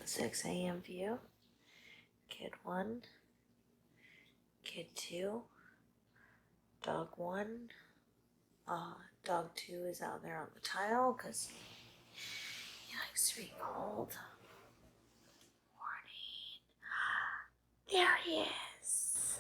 6 a.m. view. Kid 1, Kid 2, Dog 1. Dog 2 is out there on the tile because he likes to be cold. Morning. There he is.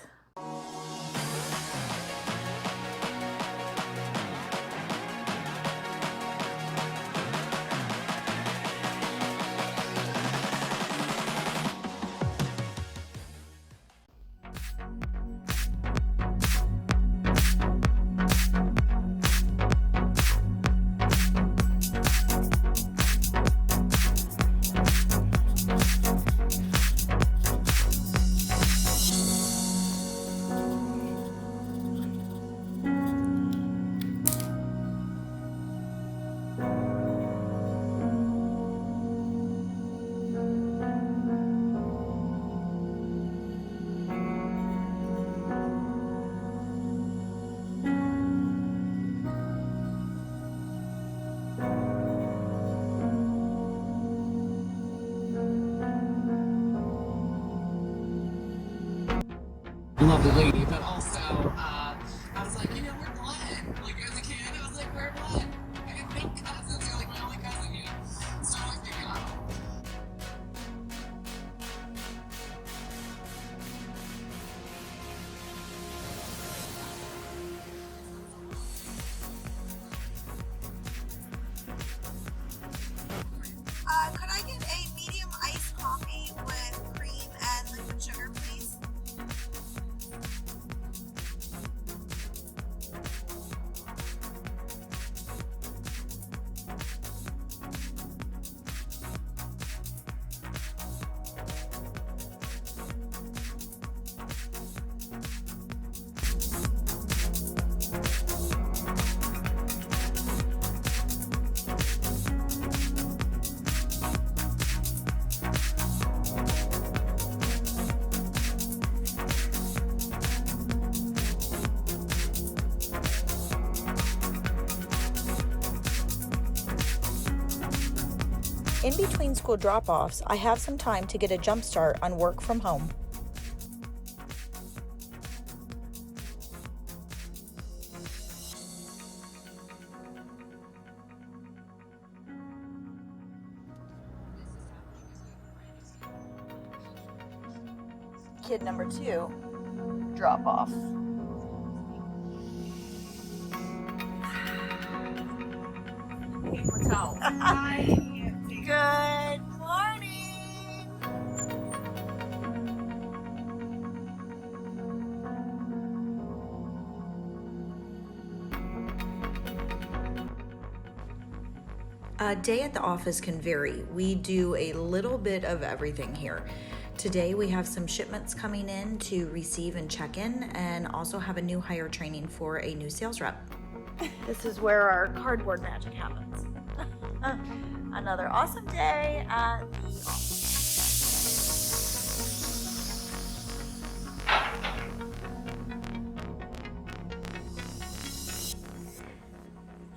Lovely lady, but also I was like, you know, we're Glenn. Like as a kid, I was like, we're Glenn. I have no cousins. You're like my only cousin yet. So I was thinking, oh. Could I get a medium iced coffee with cream and liquid sugar, please? In between school drop-offs, I have some time to get a jump start on work from home. Kid number 2, drop-off. Hotel. Good morning. A day at the office can vary. We do a little bit of everything here. Today we have some shipments coming in to receive and check in, and also have a new hire training for a new sales rep. This is where our cardboard magic happens. Another awesome day at the office.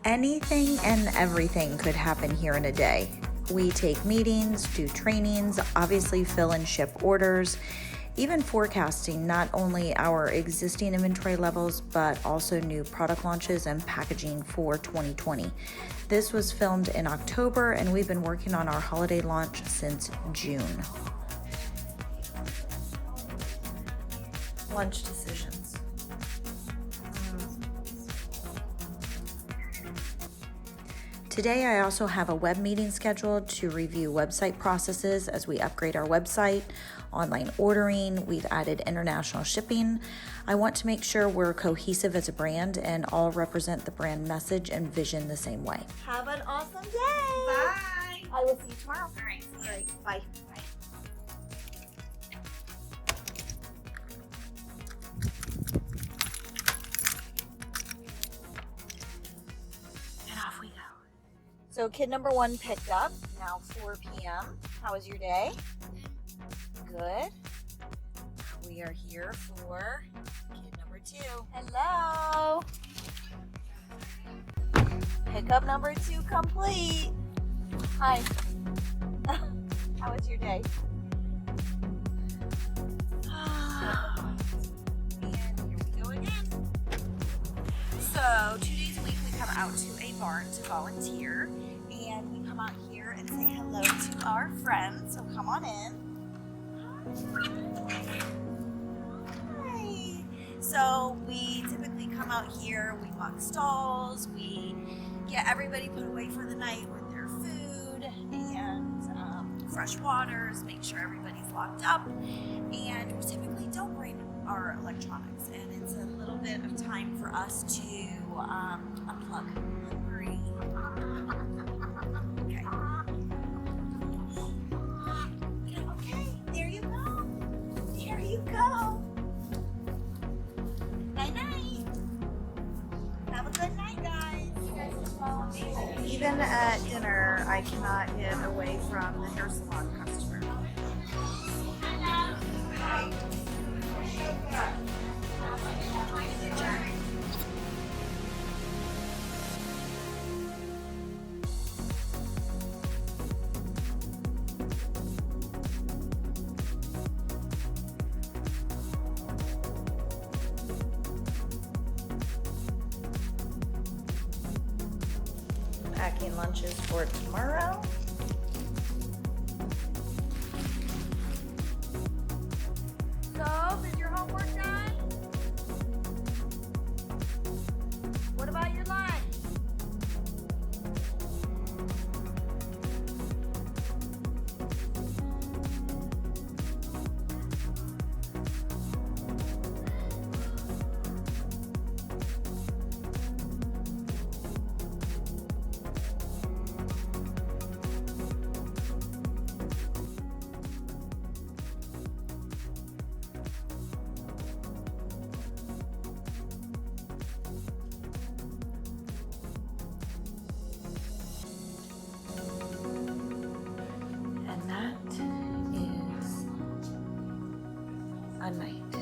Anything and everything could happen here in a day. We take meetings, do trainings, obviously fill and ship orders, even forecasting not only our existing inventory levels, but also new product launches and packaging for 2020. This was filmed in October, and we've been working on our holiday launch since June. Lunch decisions. Today, I also have a web meeting scheduled to review website processes as we upgrade our website, online ordering. We've added international shipping. I want to make sure we're cohesive as a brand and all represent the brand message and vision the same way. Have an awesome day. Bye. I will see you tomorrow. All right. All right. Bye. And off we go. So kid number 1 picked up, now 4 p.m. How was your day? Good. We are here for kid number 2. Hello. Pickup number 2 complete. Hi. How was your day? And here we go again. So 2 days a week we come out to a barn to volunteer, and we come out here and say hello to our friends. So come on in. Hi. So we typically come out here, we walk stalls, we get everybody put away for the night with their food and fresh waters, make sure everybody's locked up, and we typically don't bring our electronics, and it's a little bit of time for us to unplug. Hungry. Okay. Okay, there you go. There you go. Night night. Have a good night, guys. You guys are so amazing. Even at dinner, I cannot get away from the hair salon customer. Packing lunches for tomorrow. So, is your homework done? What about your lunch? And that is a night.